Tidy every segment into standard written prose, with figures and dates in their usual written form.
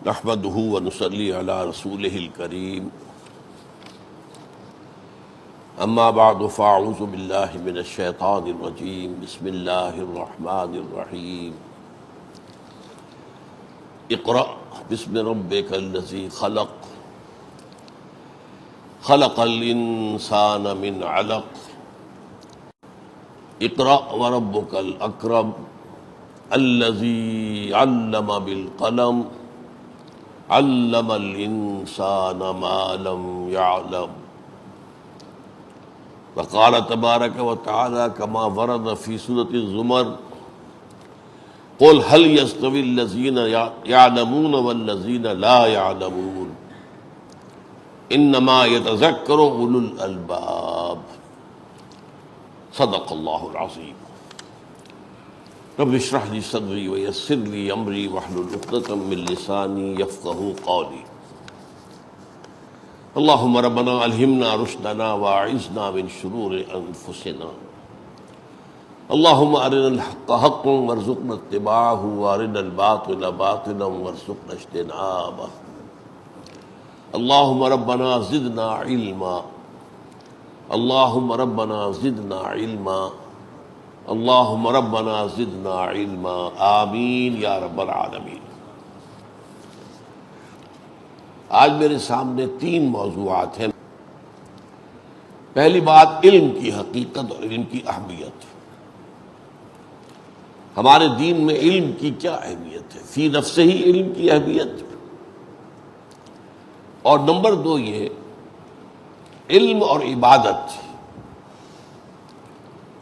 نحمده ونصلي على رسوله الكريم اما بعد فاعوذ بالله من الشيطان الرجيم بسم الله الرحمن الرحيم اقرأ باسم ربك الذي خلق خلق الانسان من علق اقرأ وربك الاکرم الذي علم بالقلم علم الانسان ما لم يعلم وقال تبارک وتعالى كما ورد في سورة الزمر قل هل يستوي الذين يعلمون والذين لا يعلمون انما يتذكر اولو الالباب صدق اللہ العظیم۔ رب اشرح لي صدری ویسر لي امری واحلل عقدۃ من لسانی یفقہوا قولی۔ اللہم ربنا الہمنا رشدنا واعذنا من شرور انفسنا۔ اللہم ارنا الحق حقا وارزقنا اتباعہ وارنا الباطل باطلا وارزقنا اجتنابہ۔ اللہم ربنا زدنا علما، اللہم ربنا زدنا علما، اللہم ربنا زدنا علما، آمین یا رب العالمین۔ آج میرے سامنے 3 موضوعات ہیں۔ پہلی بات علم کی حقیقت اور علم کی اہمیت۔ ہمارے دین میں علم کی کیا اہمیت ہے، فی نفسہ ہی علم کی اہمیت، اور نمبر 2 یہ علم اور عبادت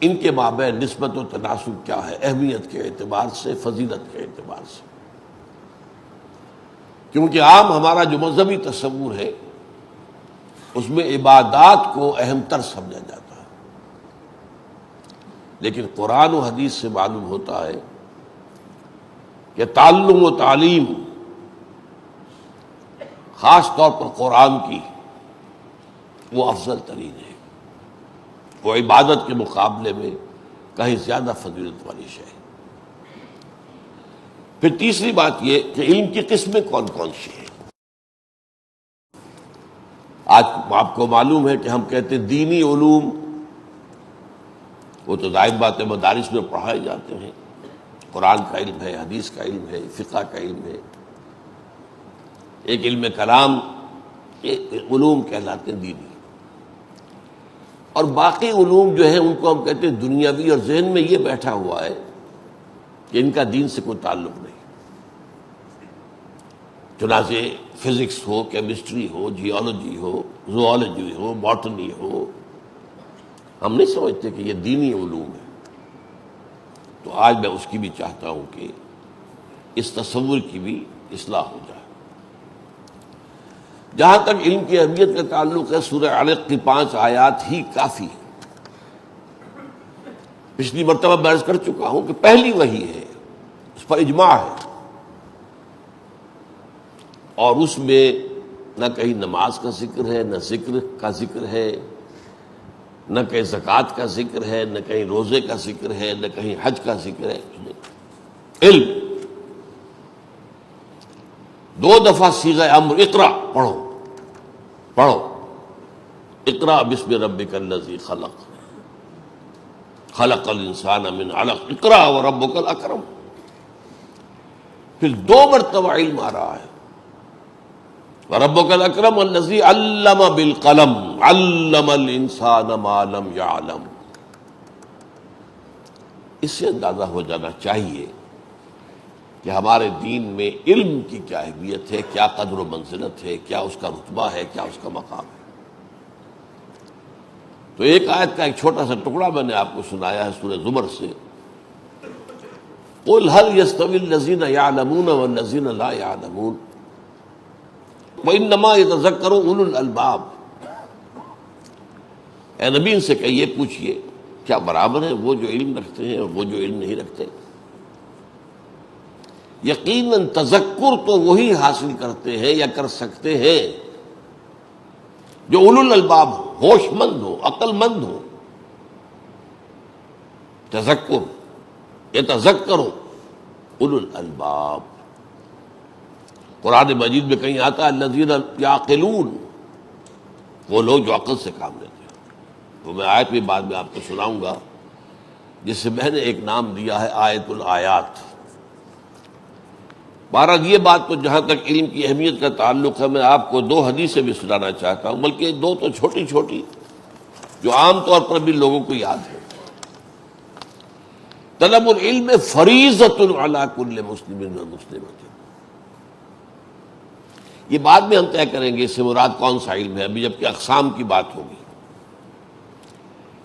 ان کے مابین نسبت و تناسب کیا ہے، اہمیت کے اعتبار سے، فضیلت کے اعتبار سے۔ کیونکہ عام ہمارا جو مذہبی تصور ہے اس میں عبادات کو اہم تر سمجھا جاتا ہے، لیکن قرآن و حدیث سے معلوم ہوتا ہے کہ تعلم و تعلیم، خاص طور پر قرآن کی، وہ افضل ترین ہے، وہ عبادت کے مقابلے میں کہیں زیادہ فضیلت والی شے ہے۔ پھر تیسری بات یہ کہ علم کی قسمیں کون کون سی ہیں۔ آج آپ کو معلوم ہے کہ ہم کہتے ہیں دینی علوم، وہ تو ظاہر بات ہے مدارس میں پڑھائے جاتے ہیں، قرآن کا علم ہے، حدیث کا علم ہے، فقہ کا علم ہے، ایک علم کلام، علوم کہلاتے ہیں دینی، اور باقی علوم جو ہیں ان کو ہم کہتے ہیں دنیاوی، اور ذہن میں یہ بیٹھا ہوا ہے کہ ان کا دین سے کوئی تعلق نہیں۔ چنانچہ فزکس ہو، کیمسٹری ہو، جیولوجی ہو، زوالوجی ہو، باٹنی ہو، ہم نہیں سمجھتے کہ یہ دینی علوم ہے۔ تو آج میں اس کی بھی چاہتا ہوں کہ اس تصور کی بھی اصلاح ہو جائے۔ جہاں تک علم کی اہمیت کا تعلق ہے، سورہ علق کی 5 آیات ہی کافی ہے۔ پچھلی مرتبہ میں عرض کر چکا ہوں کہ پہلی وحی ہے، اس پر اجماع ہے، اور اس میں نہ کہیں نماز کا ذکر ہے، نہ ذکر کا ذکر ہے، نہ کہیں زکوٰۃ کا ذکر ہے، نہ کہیں روزے کا ذکر ہے، نہ کہیں حج کا ذکر ہے۔ علم 2 دفعہ صیغہ امر، اقرا، پڑھو پڑھو، اقرا بسم ربک الذی خلق خلق الانسان من علق اقرا وربک الاکرم۔ پھر 2 مرتبہ علم آ رہا ہے، وربک الاکرم الذی علم بالقلم علم الانسان ما لم یعلم۔ اس سے اندازہ ہو جانا چاہیے کہ ہمارے دین میں علم کی کیا اہمیت ہے، کیا قدر و منزلت ہے، کیا اس کا رتبہ ہے، کیا اس کا مقام ہے۔ تو ایک آیت کا ایک چھوٹا سا ٹکڑا میں نے آپ کو سنایا ہے سورہ زمر سے، قل هل يستوي الذين يعلمون والذين لا يعلمون وانما يتذكر اولو الالباب۔ اے نبی ان سے کہیے، پوچھئے کیا برابر ہے وہ جو علم رکھتے ہیں اور وہ جو علم نہیں رکھتے؟ یقیناً تذکر تو وہی حاصل کرتے ہیں یا کر سکتے ہیں جو اولو الالباب ہو، ہوش مند ہو، عقل مند ہو۔ تذکر یتذکر اولو الالباب، قرآن مجید میں کہیں آتا ہے الذین یعقلون، وہ لوگ جو عقل سے کام لیتے ہیں۔ وہ میں آیت بھی بعد میں آپ کو سناؤں گا، جس سے میں نے ایک نام دیا ہے آیت الآیات۔ بہرحال یہ بات تو جہاں تک علم کی اہمیت کا تعلق ہے، میں آپ کو دو حدیثیں بھی سنانا چاہتا ہوں، بلکہ دو تو چھوٹی چھوٹی جو عام طور پر بھی لوگوں کو یاد ہے۔ طلب العلم فریضۃ علی کل مسلم و مسلمۃ، یہ بعد میں ہم طے کریں گے اس سے مراد کون سا علم ہے، ابھی جبکہ اقسام کی بات ہوگی،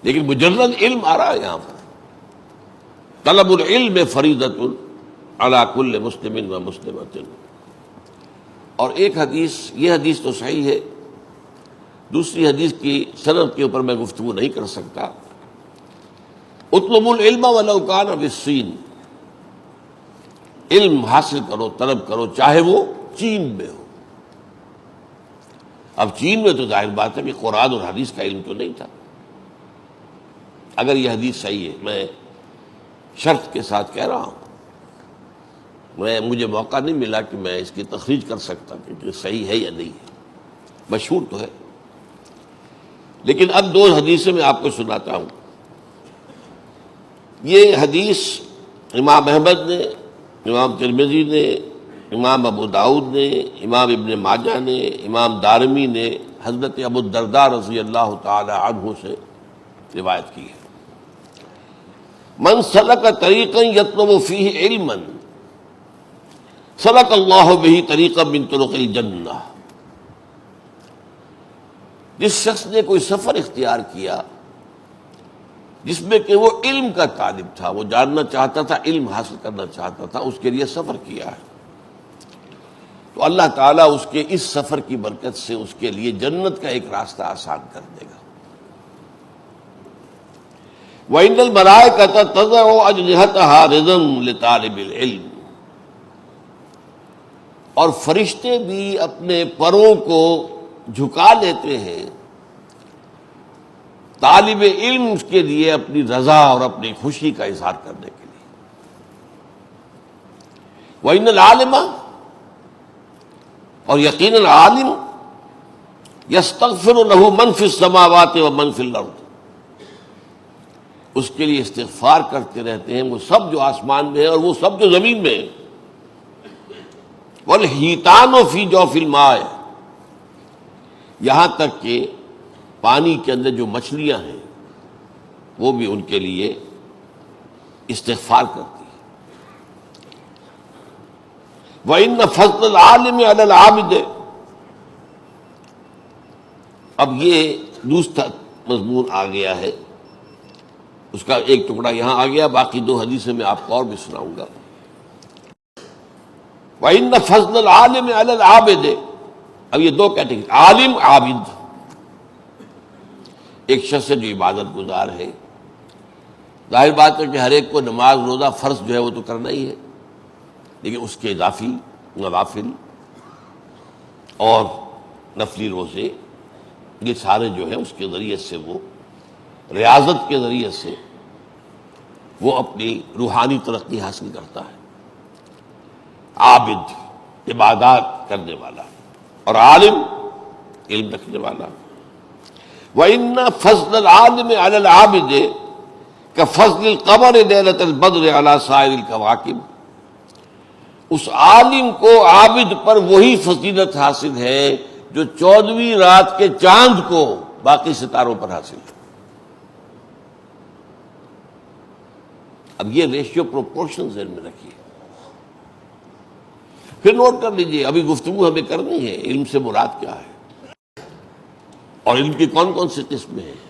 لیکن مجرد علم آ رہا ہے یہاں پر۔ طلب العلم فریضۃ علی کل مسلم و مسلمۃ۔ اور ایک حدیث، یہ حدیث تو صحیح ہے، دوسری حدیث کی سند کے اوپر میں گفتگو نہیں کر سکتا۔ اطلب العلم ولو کان بالصین، علم حاصل کرو، طلب کرو، چاہے وہ چین میں ہو۔ اب چین میں تو ظاہر بات ہے کہ قرآن اور حدیث کا علم تو نہیں تھا۔ اگر یہ حدیث صحیح ہے، میں شرط کے ساتھ کہہ رہا ہوں، مجھے موقع نہیں ملا کہ میں اس کی تخریج کر سکتا کہ صحیح ہے یا نہیں ہے، مشہور تو ہے، لیکن اب دو حدیثیں میں آپ کو سناتا ہوں۔ یہ حدیث امام احمد نے، امام ترمذی نے، امام ابو داؤد نے، امام ابن ماجہ نے، امام دارمی نے حضرت ابو الدرداء رضی اللہ تعالی عنہ سے روایت کی ہے۔ من سلک طریقا یطلب فیہ علما سلک اللہ بہ طریقا من طرق الجنہ، جس شخص نے کوئی سفر اختیار کیا جس میں کہ وہ علم کا طالب تھا، وہ جاننا چاہتا تھا، علم حاصل کرنا چاہتا تھا، اس کے لیے سفر کیا ہے، تو اللہ تعالیٰ اس کے اس سفر کی برکت سے اس کے لیے جنت کا ایک راستہ آسان کر دے گا۔ وَإِنَّ الْمَلَائِكَةَ تَضَعُ أَجْنِحَتَهَا رِضًا لِطَالِبِ الْعِلْمِ، اور فرشتے بھی اپنے پروں کو جھکا لیتے ہیں طالب علم کے لیے اپنی رضا اور اپنی خوشی کا اظہار کرنے کے لیے۔ وَإِنَّ الْعَالِمَ، اور یقیناً عالم، یستغفر لہ من فی السماوات و من فی الارض، اس کے لیے استغفار کرتے رہتے ہیں وہ سب جو آسمان میں ہے اور وہ سب جو زمین میں ہے۔ والحیتان فی جوف الماء، یہاں تک کہ پانی کے اندر جو مچھلیاں ہیں وہ بھی ان کے لیے استغفار کرتی ہیں۔ وَإِنَّ فَضْلَ الْعَالِمِ عَلَى الْعَابِدِ، اب یہ دوسرا مضمون آ گیا ہے، اس کا ایک ٹکڑا یہاں آ گیا، باقی دو حدیثیں میں آپ کو اور بھی سناؤں گا۔ وَإِنَّ فَضْلَ الْعَالِمِ عَلَى الْعَابِدِ، اب یہ دو کیٹیگری، عالم، عابد۔ ایک شخص جو عبادت گزار ہے، ظاہر بات ہے کہ ہر ایک کو نماز روزہ فرض جو ہے وہ تو کرنا ہی ہے، لیکن اس کے اضافی نوافل اور نفلی روزے، یہ سارے جو ہیں اس کے ذریعے سے وہ ریاضت کے ذریعے سے وہ اپنی روحانی ترقی حاصل کرتا ہے۔ عابد عبادات کرنے والا اور عالم علم رکھنے والا۔ وَإِنَّ فَضْلَ الْعَالِمِ عَلَى الْعَابِدِ كَفَضْلِ الْقَمَرِ لَيْلَةَ الْبَدْرِ عَلَى سَائِرِ الْكَوَاكِبِ، اس عالم کو عابد پر وہی فضیلت حاصل ہے جو 14ویں رات کے چاند کو باقی ستاروں پر حاصل ہے۔ اب یہ ریشیو پروپورشن ذہن میں رکھیے، پھر نوٹ کر لیجئے، ابھی گفتگو ہمیں کرنی ہے علم سے مراد کیا ہے اور علم کی کون کون سی قسمیں ہیں،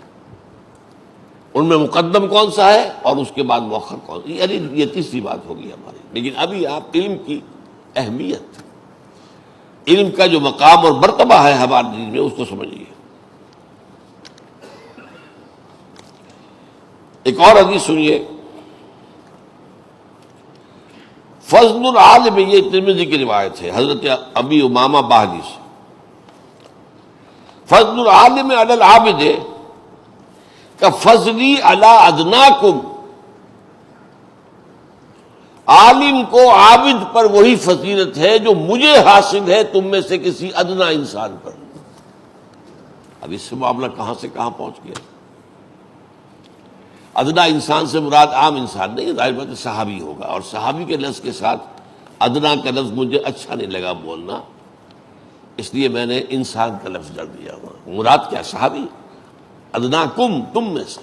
ان میں مقدم کون سا ہے اور اس کے بعد مؤخر کون، یعنی یہ تیسری بات ہوگی ہماری۔ لیکن ابھی آپ علم کی اہمیت، علم کا جو مقام اور مرتبہ ہے ہمارے دین میں، اس کو سمجھیے۔ ایک اور حدیث سنیے، فضل العالم، یہ ترمذی کی روایت ہے حضرت ابی امامہ باہلی سے، فضل العالم علی العابد کفضلی علی ادناکم، عالم کو عابد پر وہی فضیلت ہے جو مجھے حاصل ہے تم میں سے کسی ادنا انسان پر. اب اس سے معاملہ کہاں سے کہاں پہنچ گیا. ادنا انسان سے مراد عام انسان نہیں، ظاہر بات ہے صحابی ہوگا، اور صحابی کے لفظ کے ساتھ ادنا کا لفظ مجھے اچھا نہیں لگا بولنا، اس لیے میں نے انسان کا لفظ جڑ دیا. مراد کیا؟ صحابی. ادنا کم، تم میں سے،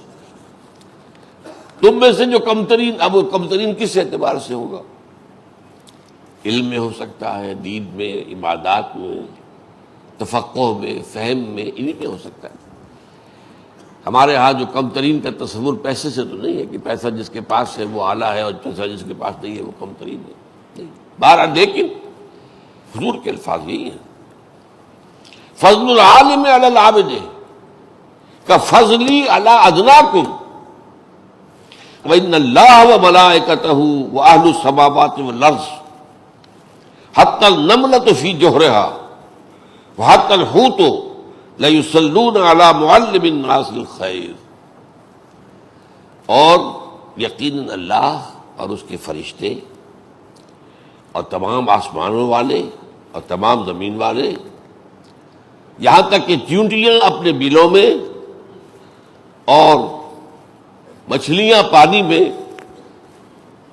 تم میں سے جو کمترین. اب وہ کمترین کس اعتبار سے ہوگا؟ علم میں ہو سکتا ہے، دین میں، عبادات میں، تفقہ میں، فہم میں، انہی میں ہو سکتا ہے. ہمارے ہاں جو کم ترین کا تصور پیسے سے تو نہیں ہے کہ پیسہ جس کے پاس ہے وہ اعلیٰ ہے اور پیسہ جس کے پاس نہیں ہے وہ کم ترین ہے، نہیں. بہرحال لیکن حضور کے الفاظ یہی ہیں، فضل العالم علی العابد کفضلی علی ادناکم وان اللہ وملائکتہ واہل السماوات والارض حتی النملۃ فی جحرہا وحتی الحوت لَيُصَلُّونَ عَلَى مُعَلِّمِ النَّاسِ الْخَيْرِ. اور یقیناً اللہ اور اس کے فرشتے اور تمام آسمانوں والے اور تمام زمین والے، یہاں تک کہ چیونٹیاں اپنے بلوں میں اور مچھلیاں پانی میں،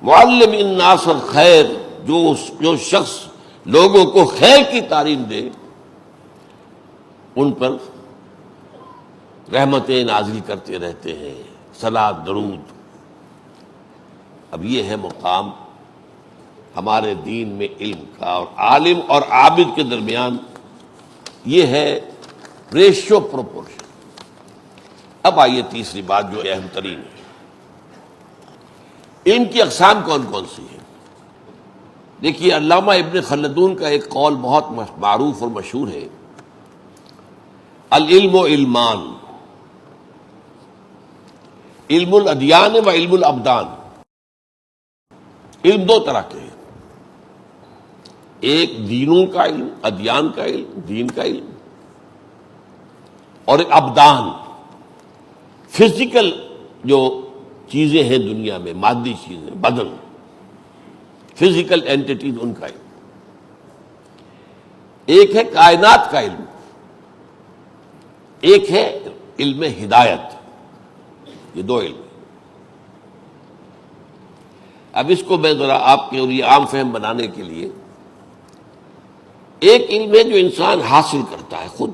معلم الناس الخیر، جو شخص لوگوں کو خیر کی تعلیم دے، ان پر رحمتیں نازل کرتے رہتے ہیں، صلاۃ درود. اب یہ ہے مقام ہمارے دین میں علم کا، اور عالم اور عابد کے درمیان یہ ہے ریشو پروپورشن. اب آئیے تیسری بات جو اہم ترین ہے، علم کی اقسام کون کون سی ہیں. دیکھیے علامہ ابن خلدون کا ایک قول بہت معروف اور مشہور ہے، العلم علمان، علم الادیان و علم الابدان. علم دو طرح کے ہیں، ایک دینوں کا علم، ادیان کا علم، دین کا علم، اور ایک ابدان، فزیکل جو چیزیں ہیں دنیا میں، مادی چیزیں، بدن، فزیکل اینٹیٹیز، ان کا علم. ایک ہے کائنات کا علم، ایک ہے علم ہدایت. یہ دو علم. اب اس کو میں ذرا آپ کے لیے عام فہم بنانے کے لیے، ایک علم ہے جو انسان حاصل کرتا ہے خود،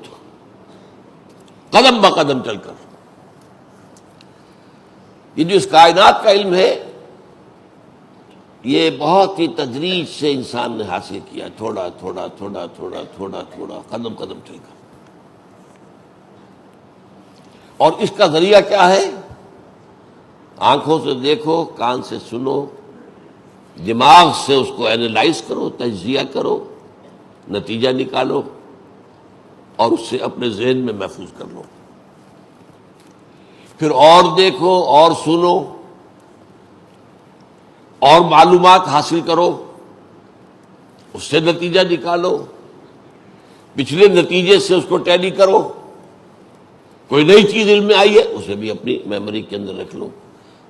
قدم بقدم چل کر. یہ جو اس کائنات کا علم ہے، یہ بہت ہی تدریج سے انسان نے حاصل کیا، تھوڑا تھوڑا تھوڑا تھوڑا تھوڑا تھوڑا، قدم قدم چل کر. اور اس کا ذریعہ کیا ہے؟ آنکھوں سے دیکھو، کان سے سنو، دماغ سے اس کو اینالائز کرو، تجزیہ کرو، نتیجہ نکالو، اور اس سے اپنے ذہن میں محفوظ کر لو. پھر اور دیکھو، اور سنو، اور معلومات حاصل کرو، اس سے نتیجہ نکالو، پچھلے نتیجے سے اس کو ٹیلی کرو. کوئی نئی چیز علم میں آئی ہے اسے بھی اپنی میموری کے اندر رکھ لو،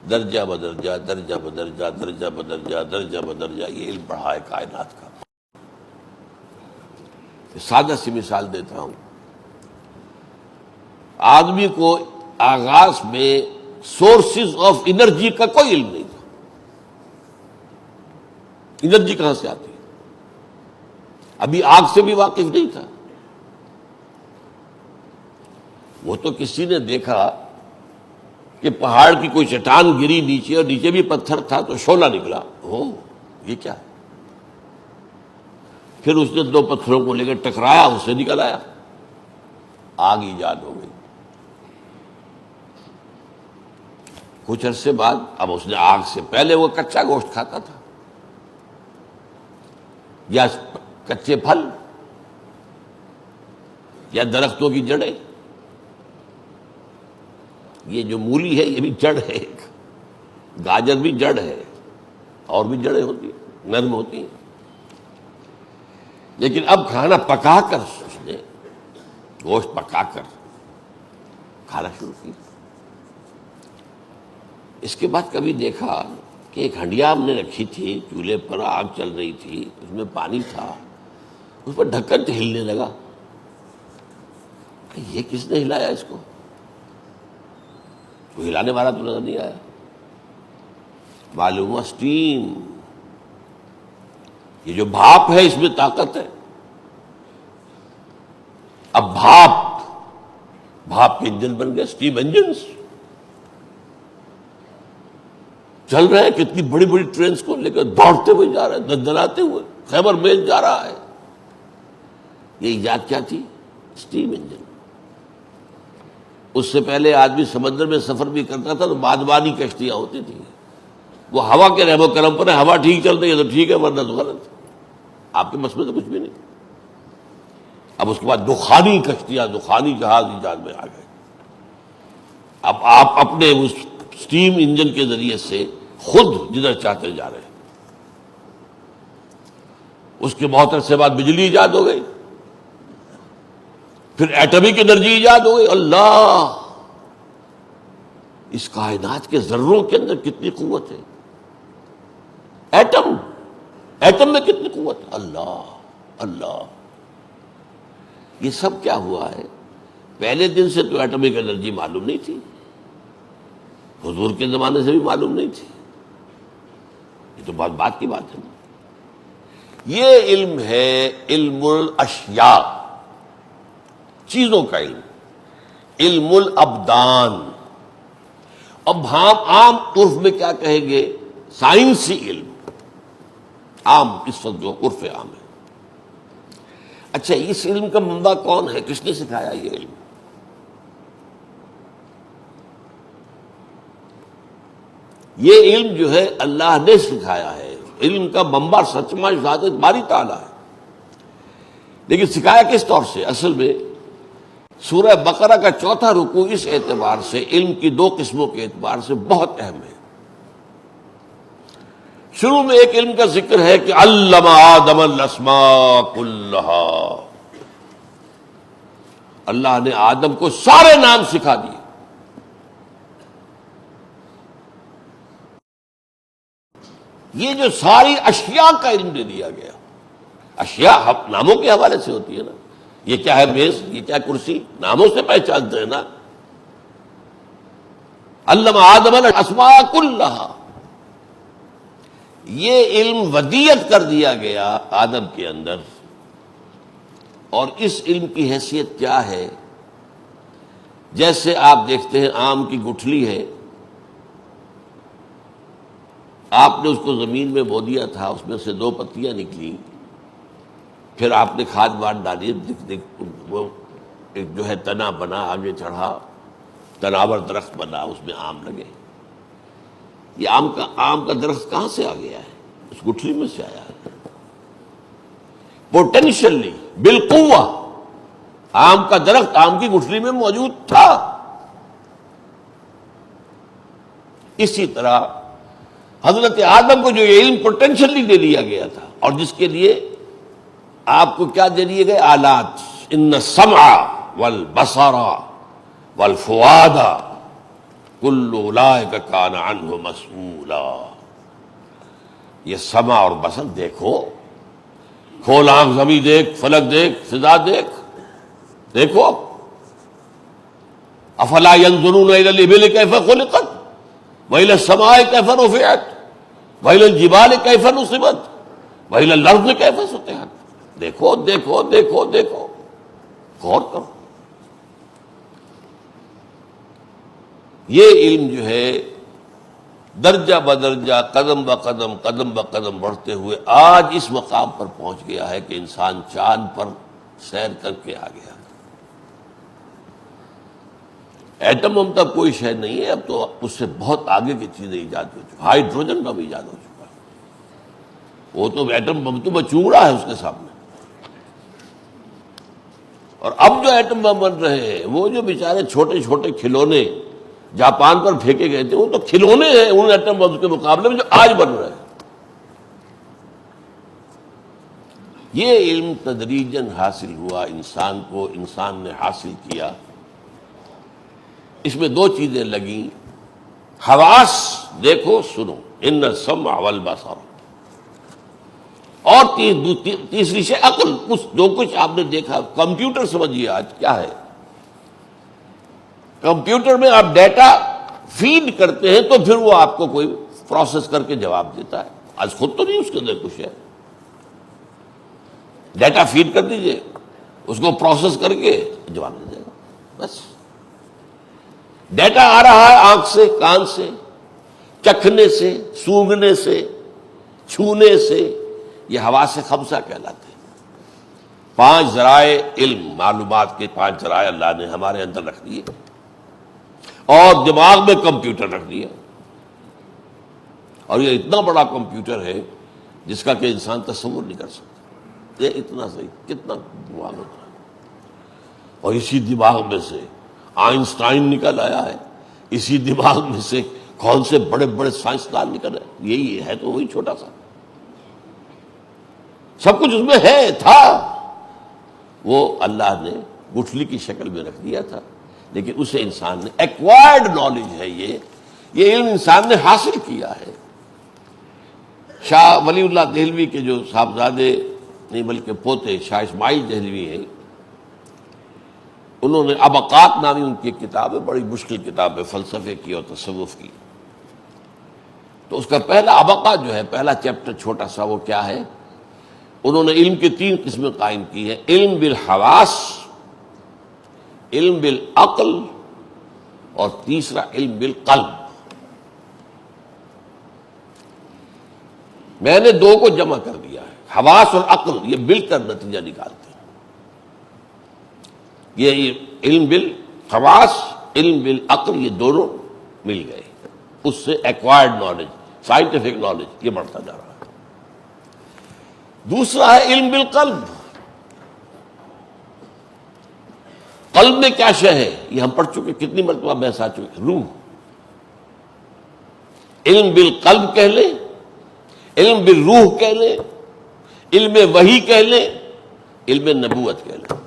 درجہ بدرجہ، درجہ بدرجہ، درجہ بدرجہ، درجہ بدرجہ. یہ علم پڑھا ہے کائنات کا. سادہ سی مثال دیتا ہوں. آدمی کو آغاز میں سورسز آف انرجی کا کوئی علم نہیں تھا. انرجی کہاں سے آتی ہے؟ ابھی آگ سے بھی واقف نہیں تھا. وہ تو کسی نے دیکھا کہ پہاڑ کی کوئی چٹان گری نیچے، اور نیچے بھی پتھر تھا تو شعلہ نکلا. یہ کیا ہے؟ پھر اس نے دو پتھروں کو لے کر ٹکرایا، اس سے نکل آیا، آگ ایجاد ہو گئی. کچھ عرصے بعد اب اس نے آگ سے، پہلے وہ کچا گوشت کھاتا تھا یا کچے پھل یا درختوں کی جڑیں. یہ جو مولی ہے یہ بھی جڑ ہے، ایک گاجر بھی جڑ ہے، اور بھی جڑیں ہوتی ہیں، نرم ہوتی ہیں. لیکن اب کھانا پکا کر، اس نے گوشت پکا کر کھانا شروع کیا. اس کے بعد کبھی دیکھا کہ ایک ہنڈیا ہم نے رکھی تھی چولہے پر، آگ چل رہی تھی، اس میں پانی تھا، اس پر ڈھکن ہلنے لگا، کہ یہ کس نے ہلایا اس کو؟ کوئی ہلانے والا تو نظر نہیں آیا۔ معلوم ہوا اسٹیم، یہ جو بھاپ ہے اس میں طاقت ہے۔ اب بھاپ کے انجن بن گئے، اسٹیم انجنز چل رہے ہیں، کتنی بڑی بڑی ٹرینز کو لے کر دوڑتے ہوئے جا رہے ہیں، دندناتے ہوئے، خیبر میل جا رہا ہے۔ یہ ایجاد کیا تھی؟ Steam engine. اس سے پہلے آدمی سمندر میں سفر بھی کرتا تھا تو بادبانی کشتیاں ہوتی تھیں، وہ ہوا کے رحم و کرم پر ہے، ہوا ٹھیک چل رہی ہے تو ٹھیک ہے، ورنہ تو غلط۔ آپ کے مسئلے تو کچھ بھی نہیں۔ اب اس کے بعد دخانی کشتیاں، دخانی جہاز ایجاد میں آ گئے۔ اب آپ اپنے اس اسٹیم انجن کے ذریعے سے خود جدھر چاہتے جا رہے ہیں۔ اس کے بہت عرصے بعد بجلی ایجاد ہو گئی، پھر ایٹمک انرجی ایجاد ہو گئی۔ اللہ، اس کائنات کے ذروں کے اندر کتنی قوت ہے، ایٹم میں کتنی قوت ہے، اللہ۔ یہ سب کیا ہوا ہے؟ پہلے دن سے تو ایٹمک انرجی معلوم نہیں تھی، حضور کے زمانے سے بھی معلوم نہیں تھی، یہ تو بہت بات کی بات ہے۔ یہ علم ہے علم الاشیاء، چیزوں کا علم، علم الابدان۔ اب ہم عام عرف میں کیا کہیں گے؟ سائنسی علم، عام اس وقت جو عرف عام ہے۔ اچھا، اس علم کا منبع کون ہے؟ کس نے سکھایا یہ علم؟ یہ علم جو ہے اللہ نے سکھایا ہے۔ علم کا منبع سچما ذات باری تعالیٰ ہے، لیکن سکھایا کس طور سے؟ اصل میں سورہ بقرہ کا 4واں رکوع اس اعتبار سے علم کی 2 قسموں کے اعتبار سے بہت اہم ہے۔ شروع میں ایک علم کا ذکر ہے کہ علم آدم الاسماء کلھا، اللہ نے آدم کو سارے نام سکھا دیے۔ یہ جو ساری اشیاء کا علم دے دیا گیا، اشیاء ناموں کے حوالے سے ہوتی ہے نا، یہ کیا ہے میز، یہ کیا کرسی، ناموں سے پہچانتے ہیں نا۔ علم آدم الاسماء کلھا، یہ علم ودیت کر دیا گیا آدم کے اندر۔ اور اس علم کی حیثیت کیا ہے؟ جیسے آپ دیکھتے ہیں آم کی گٹھلی ہے، آپ نے اس کو زمین میں بو دیا تھا، اس میں سے 2 پتیاں نکلی، پھر آپ نے کھاد واد ڈالی، وہ ایک جو ہے تنا بنا، آگے چڑھا، تناور درخت بنا، اس میں آم لگے۔ یہ آم کا درخت کہاں سے آ گیا ہے؟ اس گٹھلی میں سے آیا ہے۔ پوٹینشلی، بالقوہ، آم کا درخت آم کی گٹھلی میں موجود تھا۔ اسی طرح حضرت آدم کو جو یہ علم پوٹینشلی دے دیا گیا تھا، اور جس کے لیے آپ کو کیا دے دیے گئے؟ آلات۔ ان السمع والبصر والفؤاد کل اولئک کان عنہ مسئولا۔ یہ سمع اور بصر دیکھو، کھول آنکھ، زمین دیکھ، فلک دیکھ، فضا دیکھو۔ افلا ينظرون الى الابل كيف خلقت والى السماء كيف رفعت والى الجبال كيف نصبت والى الارض كيف سطحت۔ دیکھو دیکھو دیکھو دیکھو، غور کرو۔ یہ علم جو ہے درجہ بدرجہ، قدم بقدم بڑھتے ہوئے آج اس مقام پر پہنچ گیا ہے کہ انسان چاند پر سیر کر کے آ گیا۔ ایٹم ہم تک کوئی شے نہیں ہے، اب تو اس سے بہت آگے کی چیزیں ایجاد ہو چکی، ہائیڈروجن بم ایجاد ہو چکا ہے، وہ تو ایٹم بم تو چونگڑا ہے اس کے سامنے۔ اور اب جو ایٹم بم بن رہے ہیں، وہ جو بیچارے چھوٹے چھوٹے کھلونے جاپان پر پھینکے گئے تھے، وہ تو کھلونے ہیں ان ایٹم بم کے مقابلے میں جو آج بن رہے ہیں۔ یہ علم تدریجاً حاصل ہوا انسان کو، انسان نے حاصل کیا۔ اس میں 2 چیزیں لگیں، حواس دیکھو سنو، ان السمع والبصر، اور تیسری شے عقل، جو کچھ آپ نے دیکھا. کمپیوٹر سمجھیے آج کیا ہے. کمپیوٹر میں آپ ڈیٹا فیڈ کرتے ہیں تو پھر وہ آپ کو کوئی پروسیس کر کے جواب دیتا ہے. آج خود تو نہیں اس کے اندر کچھ ہے. ڈیٹا فیڈ کر دیجئے، اس کو پروسیس کر کے جواب دے دے گا. بس ڈیٹا آ رہا ہے آنکھ سے، کان سے، چکھنے سے، سونگھنے سے، چھونے سے، یہ حواس خمسہ کہلاتے ہیں. 5 ذرائع علم، معلومات کے 5 ذرائع اللہ نے ہمارے اندر رکھ دیے، اور دماغ میں کمپیوٹر رکھ دیا. اور یہ اتنا بڑا کمپیوٹر ہے جس کا کہ انسان تصور نہیں کر سکتا. یہ اتنا صحیح کتنا دماغ ہوتا ہے. اور اسی دماغ میں سے آئنسٹائن نکل آیا ہے، اسی دماغ میں سے کون سے بڑے بڑے سائنسدان نکل آئے. یہی ہے تو وہی چھوٹا سا، سب کچھ اس میں ہے تھا. وہ اللہ نے گٹھلی کی شکل میں رکھ دیا تھا، لیکن اسے انسان نے ایکوائرڈ نالج ہے، یہ علم انسان نے حاصل کیا ہے. شاہ ولی اللہ دہلوی کے جو صاحبزادے نہیں بلکہ پوتے شاہ اسماعیل دہلوی ہیں، انہوں نے ابقات نامی ان کی کتاب ہے، بڑی مشکل کتاب ہے فلسفے کی اور تصوف کی. تو اس کا پہلا ابقا جو ہے، پہلا چیپٹر چھوٹا سا، وہ کیا ہے؟ انہوں نے علم کی 3 قسمیں قائم کی ہیں: علم بالحواس، علم بالعقل، اور تیسرا علم بالقلب. میں نے 2 کو جمع کر دیا ہے. حواس اور عقل یہ مل کر نتیجہ نکالتے ہیں. یہ علم بالحواس، علم بالعقل، یہ دونوں مل گئے. اس سے ایکوائرڈ نالج، سائنٹیفک نالج، یہ بڑھتا جا رہا ہے. دوسرا ہے علم بالقلب. قلب میں کیا شے ہے یہ ہم پڑھ چکے، کتنی مرتبہ بحث آ چکی. روح. علم بالقلب کہہ لیں، علم بالروح کہہ لیں، علم وحی کہہ لیں، علم نبوت کہہ لیں.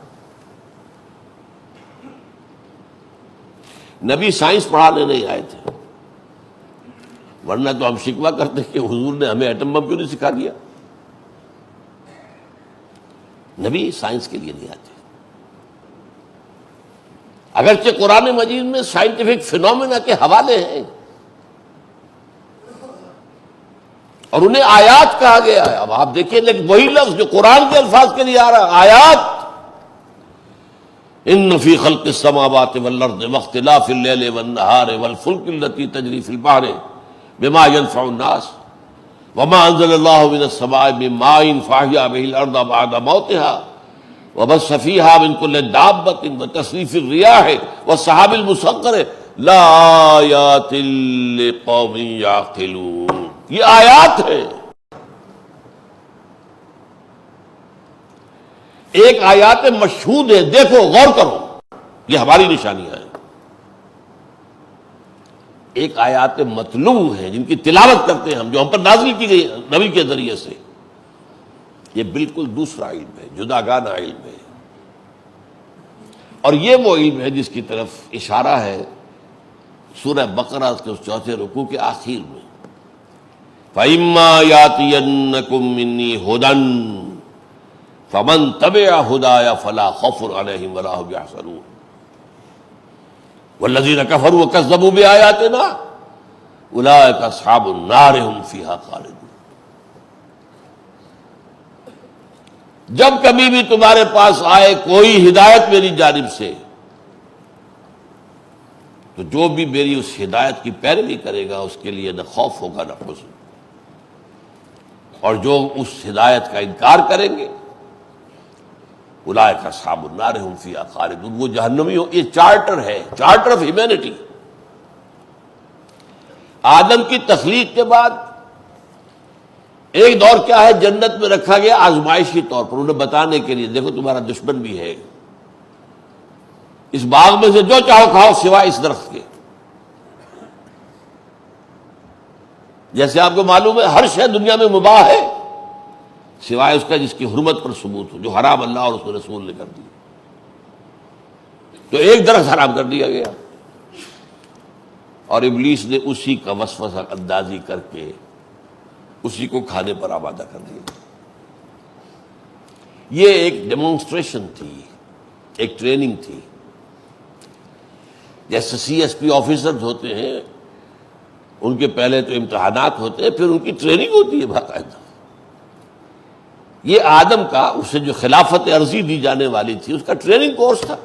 نبی سائنس پڑھانے نہیں آئے تھے، ورنہ تو ہم شکوہ کرتے کہ حضور نے ہمیں ایٹم بم کیوں نہیں سکھا دیا. نبی سائنس کے لیے نہیں آتے. اگرچہ قرآن مجید میں سائنٹیفک فینومینا کے حوالے ہیں اور انہیں آیات کہا گیا ہے. اب آپ دیکھیں، لیکن وہی لفظ جو قرآن کے الفاظ کے لیے آ رہا ہے، آیات. ان فی خلق السماوات والارض واختلاف اللیل والنہار والفلک التی تجری فی البحر بما ينفع الناس وما انزل اللہ من السماء من ماء فاحیا به الارض بعد موتها وبث فیہا من کل دابۃ وتصریف الریاح والسحاب المسخر لآیات لقوم یعقلون. یہ آیات ہے. ایک آیات مشہود ہے، دیکھو غور کرو، یہ ہماری نشانیاں ہیں. ایک آیات متلو ہیں جن کی تلاوت کرتے ہیں ہم، جو ہم پر نازل کی گئی نبی کے ذریعے سے. یہ بالکل دوسرا علم ہے، جداگانہ علم ہے. اور یہ وہ علم ہے جس کی طرف اشارہ ہے سورہ بقرہ کے اس 4 رکوع کے آخر میں. فَإِمَّا يَأْتِيَنَّكُم مِّنِّي هُدًى فَمَن تَبِعَ هُدَايَ فَلَا خَوْفٌ عَلَيْهِمْ وَلَا هُمْ يَحْزَنُونَ وَالَّذِينَ كَفَرُوا وَكَذَّبُوا بِآيَاتِنَا أُولَٰئِكَ أَصْحَابُ النَّارِ هُمْ فِيهَا خَالِدُونَ. جب کبھی بھی تمہارے پاس آئے کوئی ہدایت میری جانب سے، تو جو بھی میری اس ہدایت کی پیروی کرے گا اس کے لیے نہ خوف ہوگا نہ حزن، اور جو اس ہدایت کا انکار کریں گے اولئک اصحاب النار هم فیہا خالدون، وہ جہنمی ہو. یہ چارٹر ہے، چارٹر آف ہیومینٹی. آدم کی تخلیق کے بعد ایک دور کیا ہے، جنت میں رکھا گیا آزمائشی طور پر، انہیں بتانے کے لیے دیکھو تمہارا دشمن بھی ہے، اس باغ میں سے جو چاہو کھاؤ سوائے اس درخت کے. جیسے آپ کو معلوم ہے ہر شے دنیا میں مباح ہے سوائے اس کا جس کی حرمت پر ثبوت ہو، جو حرام اللہ اور اس کے رسول نے کر دی. تو ایک درخت حرام کر دیا گیا اور ابلیس نے اسی کا وسوسہ اندازی کر کے اسی کو کھانے پر آمادہ کر دیا۔ یہ ایک ڈیمونسٹریشن تھی، ایک ٹریننگ تھی۔ جیسے سی ایس پی آفیسرز ہوتے ہیں، ان کے پہلے تو امتحانات ہوتے ہیں، پھر ان کی ٹریننگ ہوتی ہے باقاعدہ۔ یہ آدم کا اسے جو خلافت عرضی دی جانے والی تھی اس کا ٹریننگ کورس تھا۔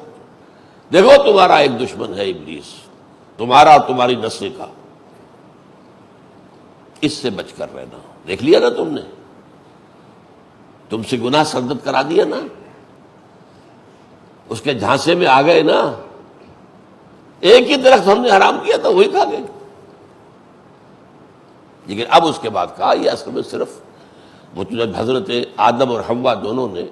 دیکھو تمہارا ایک دشمن ہے ابلیس، تمہارا اور تمہاری نسل کا، اس سے بچ کر رہنا۔ دیکھ لیا نا تم نے، تم سے گناہ سرزد کرا دیا نا، اس کے جھانسے میں آ گئے نا۔ ایک ہی درخت ہم نے حرام کیا تھا، وہی کھا گئے۔ لیکن اب اس کے بعد کہا یہ اصل میں صرف وہ جب حضرت آدم اور حوا دونوں نے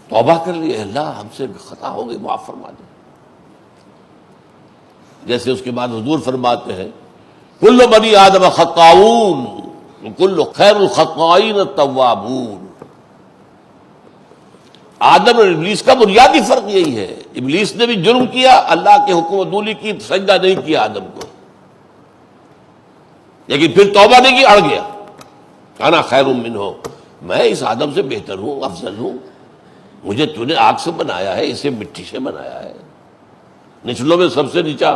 توبہ کر لی، اللہ ہم سے خطا ہو گئی، معاف فرما دے۔ جیسے اس کے بعد حضور فرماتے ہیں کل بنی آدم خطاؤون کل خیر الخطائین التوابون۔ آدم اور ابلیس کا بنیادی فرق یہی ہے، ابلیس نے بھی جرم کیا، اللہ کے حکم عدولی کی، سجدہ نہیں کیا آدم کو، لیکن پھر توبہ نہیں کی، اڑ گیا۔ انا خیر منہ، میں اس آدم سے بہتر ہوں، افضل ہوں، مجھے تو نے آگ سے بنایا ہے، اسے مٹی سے بنایا ہے، نچلوں میں سب سے نیچا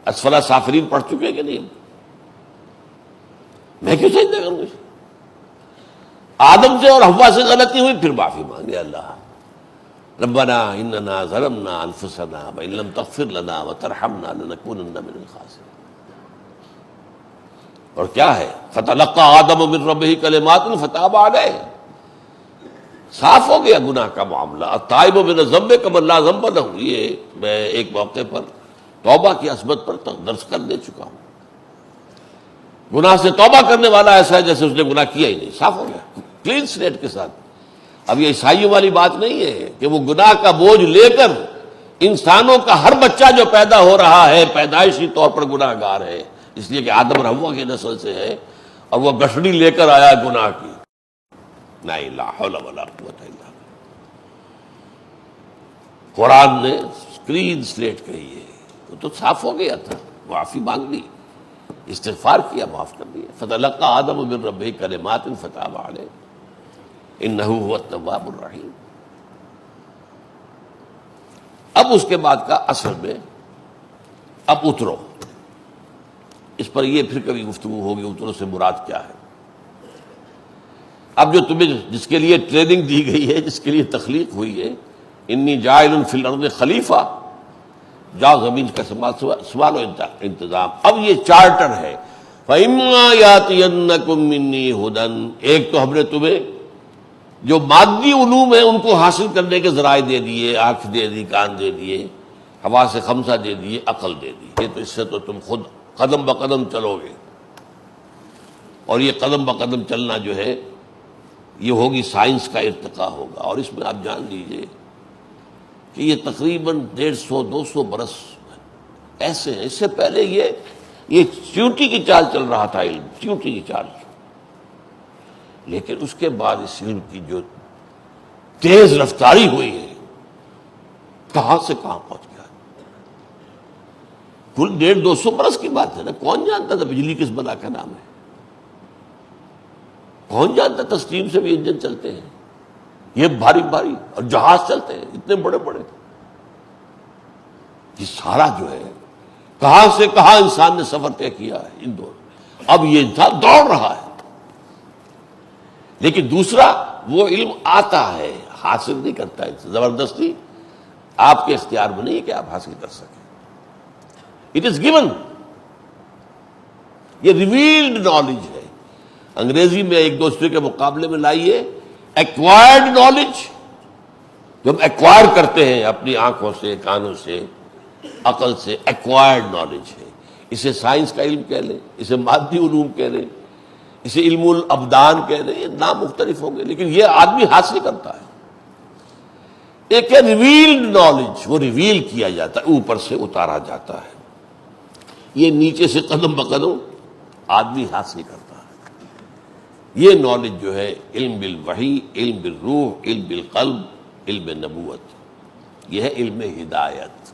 اسفل سافلین پڑھ چکے کہ نہیں؟ میں کیوں سجدہ کروں گی؟ آدم سے اور حوا سے غلطی ہوئی، پھر معافی مانگے، اللہ ربنا اننا ظلمنا انفسنا وان لم تغفر لنا وترحمنا لنكونن من الخاسرین۔ اور کیا ہے فتلقى آدم من ربه کلمات فتاب علیہ، صاف ہو گیا گناہ کا معاملہ۔ التائب من الذنب کمن لا ذنب له، یہ میں ایک موقع پر توبہ کی عصمت پر درس کر دے چکا ہوں۔ گناہ سے توبہ کرنے والا ایسا ہے جیسے اس نے گناہ کیا ہی نہیں، صاف ہو گیا کلین سلیٹ کے ساتھ۔ اب یہ عیسائیوں والی بات نہیں ہے کہ وہ گناہ کا بوجھ لے کر، انسانوں کا ہر بچہ جو پیدا ہو رہا ہے پیدائشی طور پر گناہ گار ہے، اس لیے کہ آدم اور حوا کی نسل سے ہے، اور وہ گٹھڑی لے کر آیا گناہ کی۔ لا حول ولا قوت الا باللہ۔ قرآن نے کلین سلیٹ کہی ہے، وہ تو صاف ہو گیا تھا، معافی مانگ لی، استغفار کیا، معاف کر دیا۔ فتلقى آدم من ربه کلمات فتاب علیہ انہ هو التواب الرحیم۔ اب اس کے بعد کا اصل میں اب اترو، اس پر یہ پھر کبھی گفتگو ہوگی، اترو سے مراد کیا ہے۔ اب جو تمہیں جس کے لیے ٹریننگ دی گئی ہے، جس کے لیے تخلیق ہوئی ہے، انی جاعل فی الارض خلیفہ، جاؤ زمین کا سوال و انتظام۔ اب یہ چارٹر ہے، فَإِمَّا يَأْتِيَنَّكُم مِّنِّي هُدًى، ایک تو ہم نے تمہیں جو مادی علوم ہیں ان کو حاصل کرنے کے ذرائع دے دیے، آنکھ دے دی، کان دے دیے، حواس خمسہ دے دیے، عقل دے دی، یہ تو اس سے تو تم خود قدم بقدم چلو گے۔ اور یہ قدم بقدم چلنا جو ہے یہ ہوگی سائنس کا ارتقاء ہوگا، اور اس میں آپ جان لیجئے کہ یہ تقریباً 150-200 برس ایسے ہیں۔ اس سے پہلے یہ چیونٹی کی چال چل رہا تھا، علم چیونٹی کی چال، لیکن اس کے بعد اس علم کی جو تیز رفتاری ہوئی ہے، کہاں سے کہاں پہنچ گیا۔ کل 150-200 برس کی بات ہے نا، کون جانتا تھا بجلی کس بلا کا نام ہے؟ کون جانتا تھا اسٹیم سے بھی انجن چلتے ہیں، یہ بھاری بھاری، اور جہاز چلتے ہیں اتنے بڑے بڑے۔ یہ سارا جو ہے کہاں سے کہاں انسان نے سفر طے کیا ہے ان دور۔ اب یہ انسان دوڑ رہا ہے، لیکن دوسرا وہ علم آتا ہے، حاصل نہیں کرتا ہے، زبردستی آپ کے اختیار میں نہیں ہے کہ آپ حاصل کر سکیں۔ اٹ از گیون، یہ ریویلڈ نالج ہے۔ انگریزی میں ایک دوسرے کے مقابلے میں لائیے ایکوائرڈ نالج، جو ہم ایکوائر کرتے ہیں اپنی آنکھوں سے، کانوں سے، عقل سے، ایکوائرڈ نالج ہے۔ اسے سائنس کا علم کہہ لیں، اسے مادی علوم کہہ لیں، اسے علم الابدان کہہ لیں، یہ نام مختلف ہوں گے، لیکن یہ آدمی حاصل کرتا ہے۔ ایک ہے ریویلڈ نالج، وہ ریویل کیا جاتا ہے، اوپر سے اتارا جاتا ہے۔ یہ نیچے سے قدم بقدم آدمی حاصل کرتا ہے۔ یہ نالج جو ہے علم بالوحی، علم بالروح، علم بالقلب، علم نبوت، یہ ہے علم ہدایت۔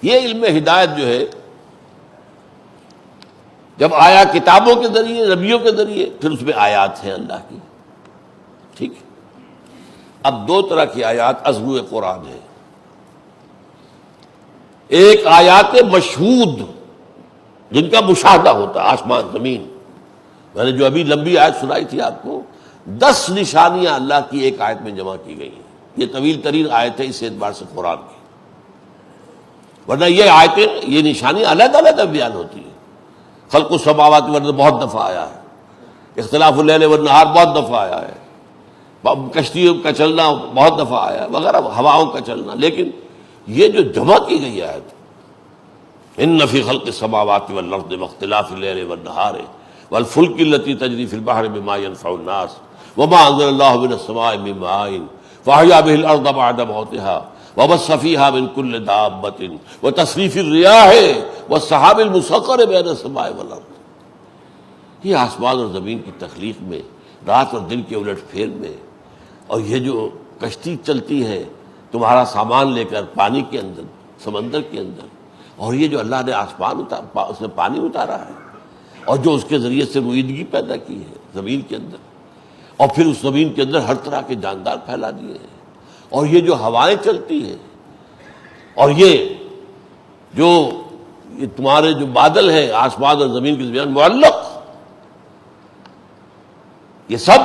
یہ علم ہدایت جو ہے جب آیا کتابوں کے ذریعے، نبیوں کے ذریعے، پھر اس میں آیات ہیں اللہ کی، ٹھیک ہے۔ اب دو طرح کی آیات عزو قرآن ہے، ایک آیات مشہود جن کا مشاہدہ ہوتا ہے، آسمان زمین، میں نے جو ابھی لمبی آیت سنائی تھی آپ کو، 10 نشانیاں اللہ کی ایک آیت میں جمع کی گئی ہیں۔ یہ طویل ترین آیت ہے اس اعتبار سے قرآن کی، ورنہ یہ آیتیں، یہ نشانیاں علیحدہ علیحدہ بیان ہوتی ہیں۔ خلق السماوات والارض بہت دفعہ آیا ہے، اختلاف اللیل والنہار بہت دفعہ آیا ہے، کشتیوں کا چلنا بہت دفعہ آیا ہے وغیرہ، ہواؤں کا چلنا، لیکن یہ جو جمع کی گئی آیت ان فی خلق السماوات والارض واختلاف اللیل والنہار والفلک التی تجری فی البحر بما ينفع الناس وما انزل اللہ من السماء من ماء فاحیا به الارض بعد موتها وبث فيها من كل دابة وتصريف الرياح والسحاب المسخر بين السماء والارض، یہ آسمان اور زمین کی تخلیق میں، رات اور دن کے الٹ پھیر میں، اور یہ جو کشتی چلتی ہے تمہارا سامان لے کر پانی کے اندر، سمندر کے اندر، اور یہ جو اللہ نے آسمان اس نے پانی اتارا ہے، اور جو اس کے ذریعے سے رویدگی پیدا کی ہے زمین کے اندر، اور پھر اس زمین کے اندر ہر طرح کے جاندار پھیلا دیے ہیں، اور یہ جو ہوائیں چلتی ہیں، اور یہ تمہارے جو بادل ہیں آسمان اور زمین کے درمیان معلق، یہ سب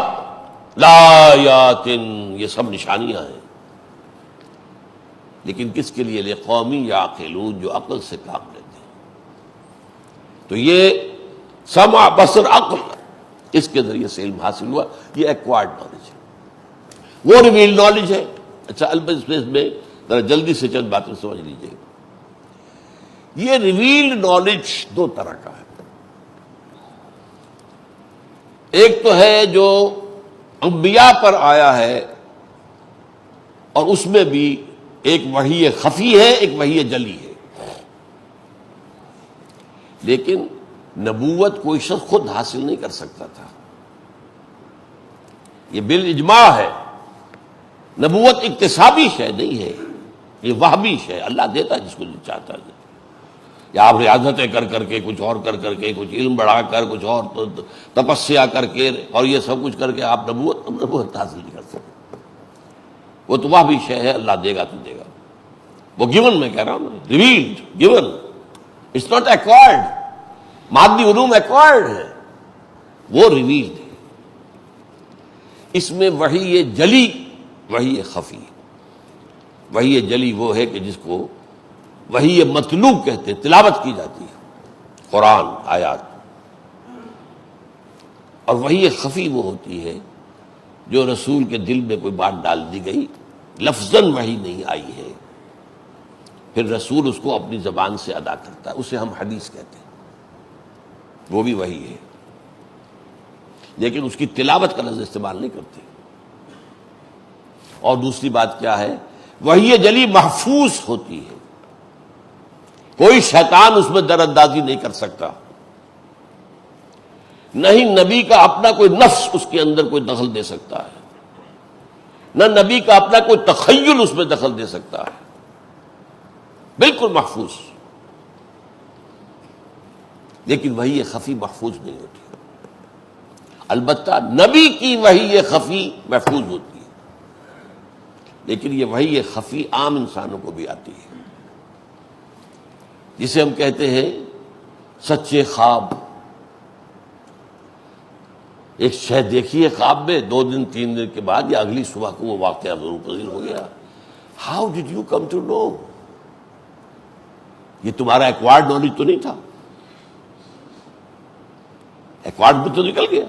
لآیات، یہ سب نشانیاں ہیں، لیکن کس کے لیے؟ لقوم یعقلون، جو عقل سے کام لیتے ہیں۔ تو یہ سمع بصر عقل، اس کے ذریعے سے علم حاصل ہوا، یہ ایکوائرڈ نالج ہے، وہ ریویل نالج ہے۔ اچھا، البتہ اس میں ذرا جلدی سے چند باتیں سمجھ لیجیے۔ یہ ریویل نالج دو طرح کا ہے، ایک تو ہے جو انبیاء پر آیا ہے، اور اس میں بھی ایک وحی خفی ہے، ایک وحی جلی ہے، لیکن نبوت کوئی شخص خود حاصل نہیں کر سکتا تھا، یہ بالاجماع ہے۔ نبوت اکتسابی شے نہیں ہے، یہ وہبی شے، اللہ دیتا ہے جس کو چاہتا ہے، یا آپ ریاضتیں کر کر کے، کچھ اور کر کر کے، کچھ علم بڑھا کر، کچھ اور تپسیا کر کے، اور یہ سب کچھ کر کے آپ نبوت حاصل نہیں کر سکتے، وہ تو وہبی شے ہے، اللہ دے گا تو دے گا، وہ گیون میں کہہ رہا ہوں، revealed, given, it's not acquired. مادی علوم ایکوائرڈ ہے، وہ ریویلڈ ہے۔ اس میں وحی جلی، وحی خفی۔ وحی جلی وہ ہے کہ جس کو وحی مطلوب کہتے ہیں، تلاوت کی جاتی ہے، قرآن آیات، اور وحی خفی وہ ہوتی ہے جو رسول کے دل میں کوئی بات ڈال دی گئی، لفظاً وحی نہیں آئی ہے، پھر رسول اس کو اپنی زبان سے ادا کرتا ہے، اسے ہم حدیث کہتے ہیں، وہ بھی وحی ہے، لیکن اس کی تلاوت کا لفظ استعمال نہیں کرتے۔ اور دوسری بات کیا ہے؟ وحی جلی محفوظ ہوتی ہے، کوئی شیطان اس میں در اندازی نہیں کر سکتا، نہیں نبی کا اپنا کوئی نفس اس کے اندر کوئی دخل دے سکتا ہے، نہ نبی کا اپنا کوئی تخیل اس میں دخل دے سکتا ہے، بالکل محفوظ۔ لیکن وحی خفی محفوظ نہیں ہوتی، البتہ نبی کی وحی خفی محفوظ ہوتی ہے، لیکن یہ وحی خفی عام انسانوں کو بھی آتی ہے، جسے ہم کہتے ہیں سچے خواب۔ ایک شے دیکھی ہے خواب میں، 2 دن 3 دن کے بعد یا اگلی صبح کو وہ واقعہ ضرور پذیر ہو گیا۔ How did you come to know? یہ تمہارا ایکوائرڈ نالج تو نہیں تھا، ایکوائرڈ میں تو نکل گیا۔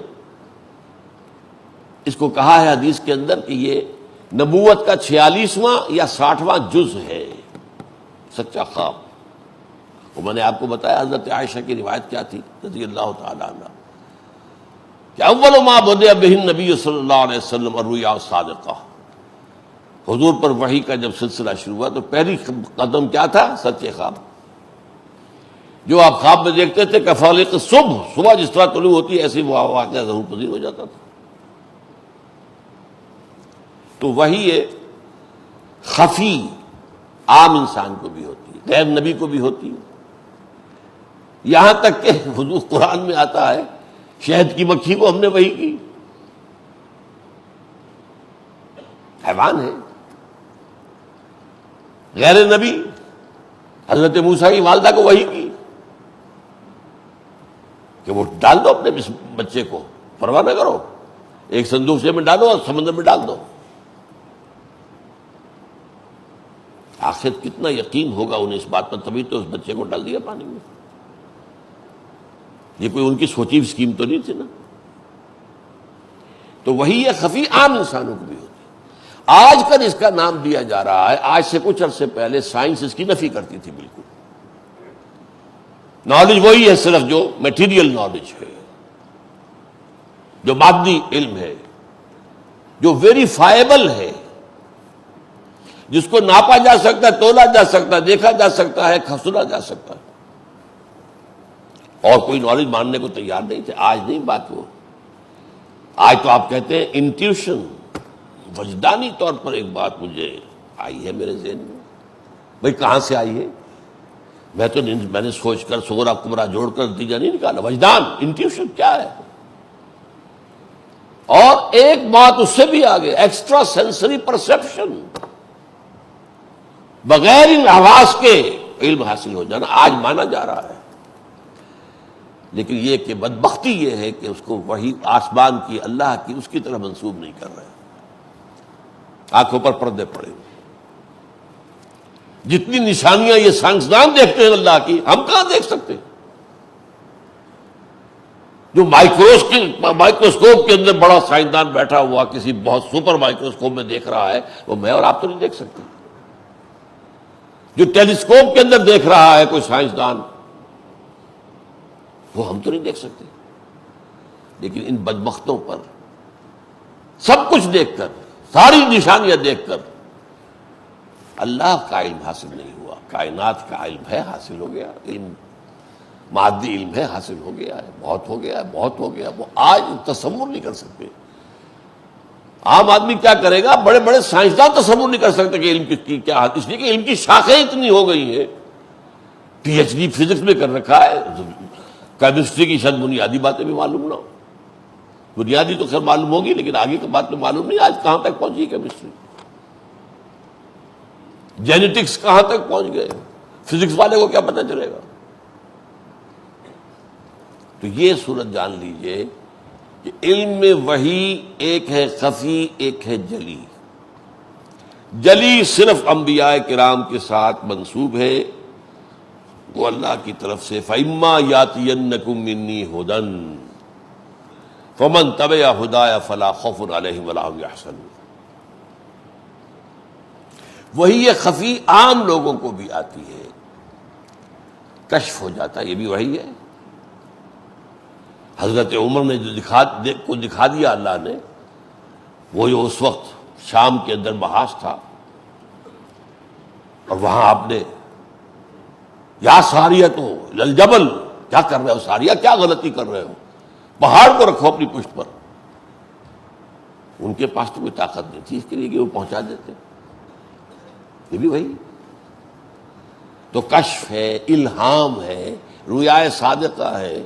اس کو کہا ہے حدیث کے اندر کہ یہ نبوت کا 46واں یا 60واں جز ہے، سچا خواب۔ وہ میں نے آپ کو بتایا حضرت عائشہ کی روایت کیا تھی رضی اللہ تعالی عنہ، کہ اول ما بدأ بہ النبی صلی اللہ علیہ وسلم الرؤیا الصادقہ، حضور پر وحی کا جب سلسلہ شروع ہوا تو پہلی قدم کیا تھا؟ سچے خواب۔ جو آپ خواب میں دیکھتے تھے کفالق صبح، صبح جس طرح طلوع ہوتی ہے ایسے وہ واقعہ ضرور پذیر ہو جاتا تھا۔ تو وحی خفی عام انسان کو بھی ہوتی ہے، غیر نبی کو بھی ہوتی ہے. یہاں تک کہ حضور قرآن میں آتا ہے شہد کی مکھی کو ہم نے وحی کی. حیوان ہے. غیر نبی حضرت موسیٰ کی والدہ کو وحی کی کہ وہ ڈال دو اپنے بچے کو، پرواہ نہ کرو، ایک صندوق سے میں ڈالو اور سمندر میں ڈال دو. آخر کتنا یقین ہوگا انہیں اس بات پر، تبھی تو اس بچے کو ڈال دیا پانی میں. یہ کوئی ان کی سوچی اسکیم تو نہیں تھی نا. تو وہی یہ خفی عام انسانوں کو بھی ہوتی. آج کل اس کا نام دیا جا رہا ہے، آج سے کچھ عرصے پہلے سائنس اس کی نفی کرتی تھی بالکل. نالج وہی ہے صرف جو میٹیریل نالج ہے، جو مادی علم ہے، جو ویریفائبل ہے، جس کو ناپا جا سکتا ہے، تولا جا سکتا ہے، دیکھا جا سکتا ہے، سنا جا سکتا ہے. اور کوئی نالج ماننے کو تیار نہیں تھے. آج نہیں بات وہ. آج تو آپ کہتے ہیں انٹیوشن، وجدانی طور پر ایک بات مجھے آئی ہے میرے ذہن میں. بھئی کہاں سے آئی ہے؟ میں نے سوچ کر صغرا کبرا جوڑ کر نتیجہ نہیں نکالا. وجدان، انٹیوشن کیا ہے؟ اور ایک بات اس سے بھی آگے، ایکسٹرا سینسری پرسپشن، بغیر ان حواس کے علم حاصل ہو جانا آج مانا جا رہا ہے. لیکن یہ کہ بدبختی یہ ہے کہ اس کو وہی آسمان کی، اللہ کی، اس کی طرح منسوب نہیں کر رہے. آنکھوں پر پردے پڑے ہوئے. جتنی نشانیاں یہ سائنسدان دیکھتے ہیں اللہ کی، ہم کہاں دیکھ سکتے؟ جو مائکروسکوپ کے اندر بڑا سائنسدان بیٹھا ہوا کسی بہت سپر مائکروسکوپ میں دیکھ رہا ہے، وہ میں اور آپ تو نہیں دیکھ سکتے. جو ٹیلیسکوپ کے اندر دیکھ رہا ہے کوئی سائنسدان، وہ ہم تو نہیں دیکھ سکتے. لیکن ان بدبختوں پر سب کچھ دیکھ کر، ساری نشانیاں دیکھ کر، اللہ کا علم حاصل نہیں ہوا. کائنات کا علم ہے، حاصل ہو گیا. علم مادی علم ہے، حاصل ہو گیا ہے. بہت ہو گیا ہے، بہت ہو گیا. وہ آج تصور نہیں کر سکتے. عام آدمی کیا کرے گا؟ بڑے بڑے سائنسدان تصور نہیں کر سکتے کہ علم کی کیا حد. اس لیے کہ علم کی شاخیں اتنی ہو گئی ہیں. پی ایچ ڈی فزکس میں کر رکھا ہے، کیمسٹری کی شاید بنیادی باتیں بھی معلوم نہ ہو. بنیادی تو خیر معلوم ہوگی، لیکن آگے کی بات تو معلوم نہیں. آج کہاں تک پہنچی کیمسٹری؟ جینیٹکس کہاں تک پہنچ گئے؟ فزکس والے کو کیا پتہ چلے گا؟ تو یہ صورت جان لیجئے کہ علم میں وہی ایک ہے خفی، ایک ہے جلی. جلی صرف انبیاء کرام کے ساتھ منسوب ہے، وہ اللہ کی طرف سے. فَإِمَّا يَأْتِيَنَّكُم مِّنِّي هُدًى فَمَن تَبِعَ هُدَايَ فَلَا خَوْفٌ عَلَيْهِمْ وَلَا هُمْ يَحْزَنُونَ. وہی یہ خفی عام لوگوں کو بھی آتی ہے، کشف ہو جاتا ہے. یہ بھی وہی ہے. حضرت عمر نے جو دکھا دیا اللہ نے، وہ جو اس وقت شام کے اندر محاذ تھا، اور وہاں آپ نے یا ساریہ تو للجبل، کیا کر رہے ہو ساریہ، کیا غلطی کر رہے ہو، پہاڑ کو رکھو اپنی پشت پر. ان کے پاس تو کوئی طاقت نہیں تھی اس کے لیے کہ وہ پہنچا دیتے. یہ بھی وہی. تو کشف ہے، الہام ہے، رؤیا صادقہ ہے.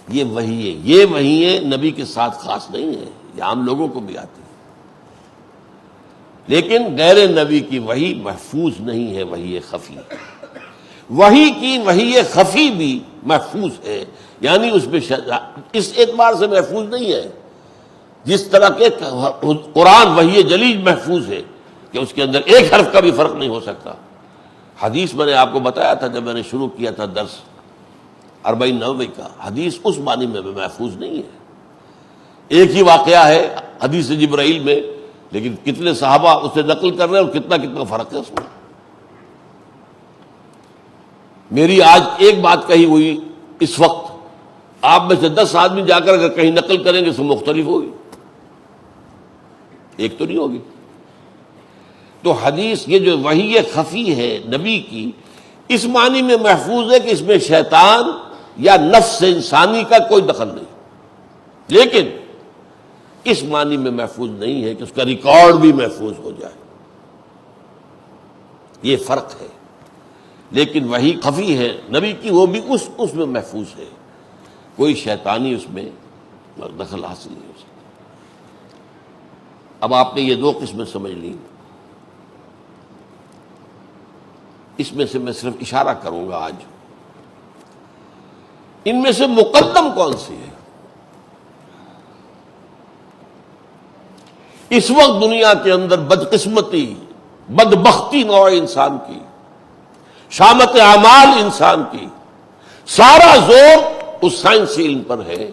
یہ وہی ہے. یہ وہی ہے، نبی کے ساتھ خاص نہیں ہے، یہ عام لوگوں کو بھی آتی ہے. لیکن غیر نبی کی وحی محفوظ نہیں ہے، وحی خفی. وحی کی وحی خفی بھی محفوظ ہے، یعنی اس میں اس اعتبار سے محفوظ نہیں ہے جس طرح کے قرآن وحی جلی محفوظ ہے کہ اس کے اندر ایک حرف کا بھی فرق نہیں ہو سکتا. حدیث میں نے آپ کو بتایا تھا جب میں نے شروع کیا تھا درس 40 کا، حدیث اس معنی میں محفوظ نہیں ہے. ایک ہی واقعہ ہے حدیث جبرائیل میں، لیکن کتنے صحابہ اسے نقل کر رہے ہیں اور کتنا فرق ہے اس میں. میری آج ایک بات کہی ہوئی اس وقت، آپ میں سے 10 آدمی جا کر اگر کہیں نقل کریں گے تو مختلف ہوگی، ایک تو نہیں ہوگی. تو حدیث یہ جو وحی خفی ہے نبی کی، اس معنی میں محفوظ ہے کہ اس میں شیطان یا نفس انسانی کا کوئی دخل نہیں، لیکن اس معنی میں محفوظ نہیں ہے کہ اس کا ریکارڈ بھی محفوظ ہو جائے. یہ فرق ہے. لیکن وہی خفی ہے نبی کی، وہ بھی اس میں محفوظ ہے، کوئی شیطانی اس میں دخل حاصل نہیں ہو سکتا۔ اب آپ نے یہ دو قسمیں سمجھ لی، اس میں سے میں صرف اشارہ کروں گا آج، ان میں سے مقدم کون سی ہے؟ اس وقت دنیا کے اندر بدقسمتی، بدبختی نوع انسان کی، شامت اعمال انسان کی، سارا زور اس سائنسی علم پر ہے،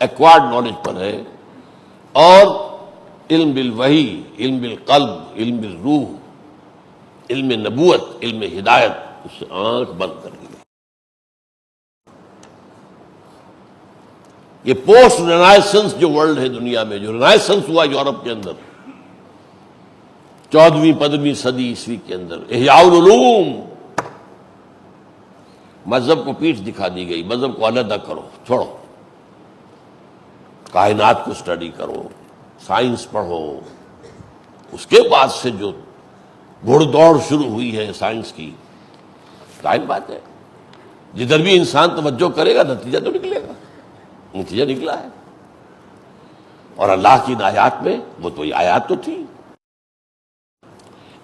ایکوائرڈ نالج پر ہے، اور علم بالوحی، علم بالقلب، علم بالروح، علم نبوت، علم ہدایت، اس سے آنکھ بند کر دی گئی۔ یہ پوسٹ رینائسنس جو ورلڈ ہے دنیا میں، جو رینائسنس ہوا یورپ کے اندر 14ویں-15ویں صدی عیسوی کے اندر، احیاء العلوم، مذہب کو پیٹھ دکھا دی گئی، مذہب کو علیحدہ کرو، چھوڑو، کائنات کو سٹڈی کرو، سائنس پڑھو۔ اس کے بعد سے جو گھڑ دوڑ شروع ہوئی ہے سائنس کی، ظاہر بات ہے جدھر بھی انسان توجہ کرے گا نتیجہ تو نکلے گا، نتیجہ نکلا ہے۔ اور اللہ کی آیات میں، وہ تو یہ آیات تو تھی،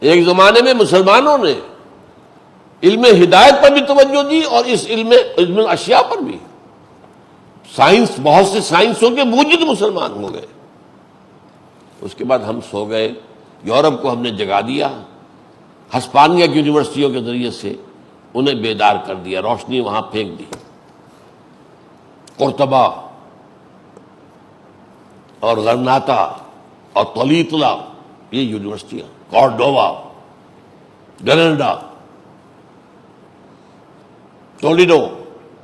ایک زمانے میں مسلمانوں نے علم ہدایت پر بھی توجہ دی اور اس علم اشیاء پر بھی، سائنس، بہت سے سائنسوں کے موجد مسلمان ہو گئے۔ اس کے بعد ہم سو گئے، یورپ کو ہم نے جگا دیا، ہسپانیہ کی یونیورسٹیوں کے ذریعے سے انہیں بیدار کر دیا، روشنی وہاں پھینک دی۔ قرطبہ اور غرناطہ اور طلیطلہ، یہ یونیورسٹیاں، کارڈووا، گریناڈا، ٹولیڈو،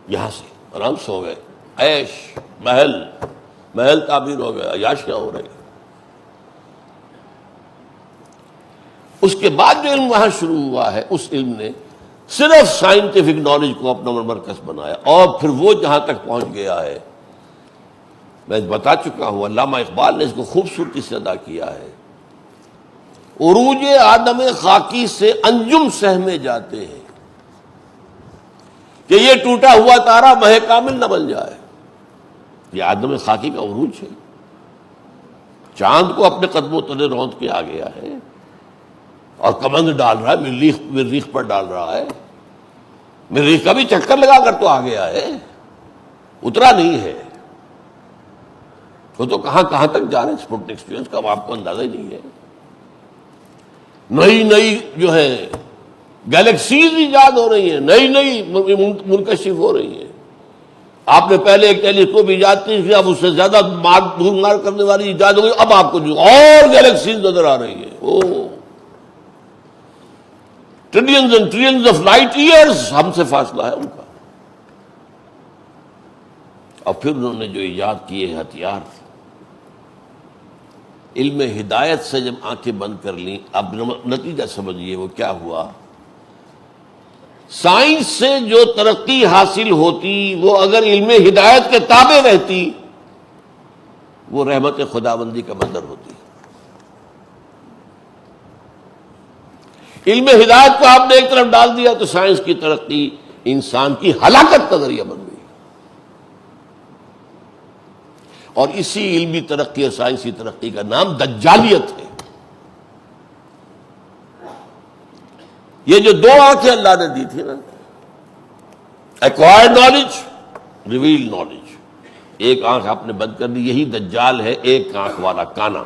یہاں سے آرام سے ہو گئے، عیش، محل تعبیر ہو گئے، عیاشیاں ہو رہی۔ اس کے بعد جو علم وہاں شروع ہوا ہے، اس علم نے صرف سائنٹیفک نالج کو اپنا مرکز بنایا، اور پھر وہ جہاں تک پہنچ گیا ہے، میں بتا چکا ہوں، علامہ اقبال نے اس کو خوبصورتی سے ادا کیا ہے، عروج آدم خاکی سے انجم سہمے جاتے ہیں کہ یہ ٹوٹا ہوا تارا مہ کامل نہ بن جائے۔ یہ آدم خاکی کا عروج ہے، چاند کو اپنے قدموں تلے روند کے آ گیا ہے، اور کمند ڈال رہا ہے، مریخ پر ڈال رہا ہے، مریخ کا بھی چکر لگا کر تو آ گیا ہے، اترا نہیں ہے۔ وہ تو کہاں کہاں تک جا رہے ہیں اسپوٹنک ایکسپیرینس کا آپ کو اندازہ ہی نہیں ہے۔ نئی جو ہے گیلیکسیز ایجاد ہو رہی ہیں، نئی منکشف ہو رہی ہیں۔ آپ نے پہلے ایک ٹیلیسکوپ ایجاد کی، اب اس سے زیادہ دھول مار کرنے والی ایجاد ہو گئی، اب آپ کو جو اور گیلیکسیز نظر آ رہی ہیں، trillions and trillions of light years ہم سے فاصلہ ہے ان کا۔ اور پھر انہوں نے جو ایجاد کیے ہتھیار، علم ہدایت سے جب آنکھیں بند کر لیں، اب نتیجہ سمجھیے وہ کیا ہوا۔ سائنس سے جو ترقی حاصل ہوتی، وہ اگر علم ہدایت کے تابع رہتی، وہ رحمت خداوندی کا منظر ہوتی۔ علم ہدایت کو آپ نے ایک طرف ڈال دیا تو سائنس کی ترقی انسان کی ہلاکت کا ذریعہ بن گئی۔ اور اسی علمی ترقی اور سائنسی ترقی کا نام دجالیت ہے۔ یہ جو دو آنکھیں اللہ نے دی تھی نا، ایکوائرڈ نالج، ریویل نالج، ایک آنکھ آپ نے بند کر دی، یہی دجال ہے، ایک آنکھ والا کانا۔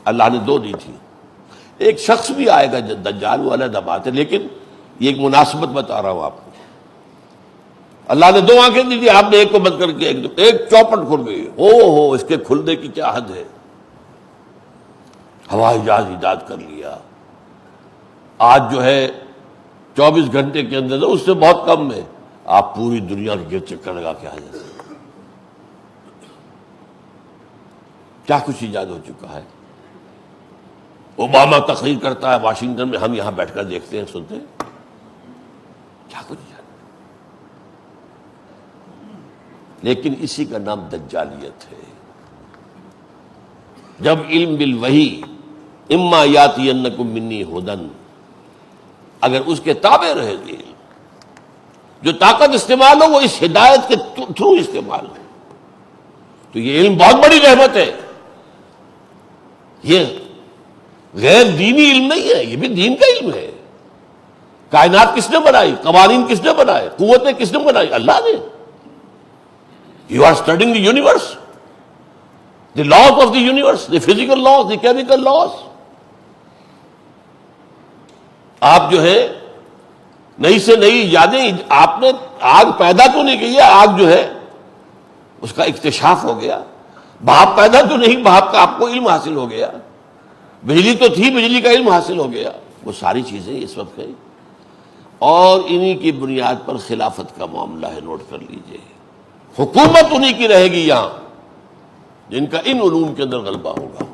اللہ نے دو دی تھی، ایک شخص بھی آئے گا دجال، وہ علیحدہ بات ہے، لیکن یہ ایک مناسبت بتا رہا ہوں آپ کو۔ اللہ نے دو آنکھیں دی تھی، آپ نے ایک کو بند کر کے ایک چوپٹ کھل گئی، ہو اس کے کھلنے کی کیا حد ہے۔ ہوائی جہاز ایجاد کر لیا، آج جو ہے 24 گھنٹے کے اندر، اس سے بہت کم میں آپ پوری دنیا کے گرد چکر لگا کے آ جاتے ہیں۔ کیا کچھ ایجاد ہو چکا ہے۔ اوباما تقریر کرتا ہے واشنگٹن میں، ہم یہاں بیٹھ کر دیکھتے ہیں، سنتے ہیں، کیا کچھ ایجاد۔ لیکن اسی کا نام دجالیت ہے۔ جب علم بالوحی، اما یاتینکم منی ہدن، اگر اس کے تابع رہے گی، جو طاقت استعمال ہو وہ اس ہدایت کے تھرو استعمال ہو، تو یہ علم بہت بڑی رحمت ہے۔ یہ غیر دینی علم نہیں ہے، یہ بھی دین کا علم ہے۔ کائنات کس نے بنائی؟ قوانین کس نے بنائے؟ قوتیں کس نے بنائی؟ اللہ نے۔ You are studying the universe, the laws of the universe, the physical laws, the chemical laws. آپ جو ہے نئی سے نئی ایجادیں، آپ نے آگ پیدا تو نہیں کی ہے، آگ جو ہے اس کا اکتشاف ہو گیا۔ بھاپ پیدا تو نہیں، بھاپ کا آپ کو علم حاصل ہو گیا۔ بجلی تو تھی، بجلی کا علم حاصل ہو گیا۔ وہ ساری چیزیں اس وقت ہیں، اور انہی کی بنیاد پر خلافت کا معاملہ ہے، نوٹ کر لیجئے۔ حکومت انہی کی رہے گی یہاں جن کا ان علوم کے اندر غلبہ ہوگا۔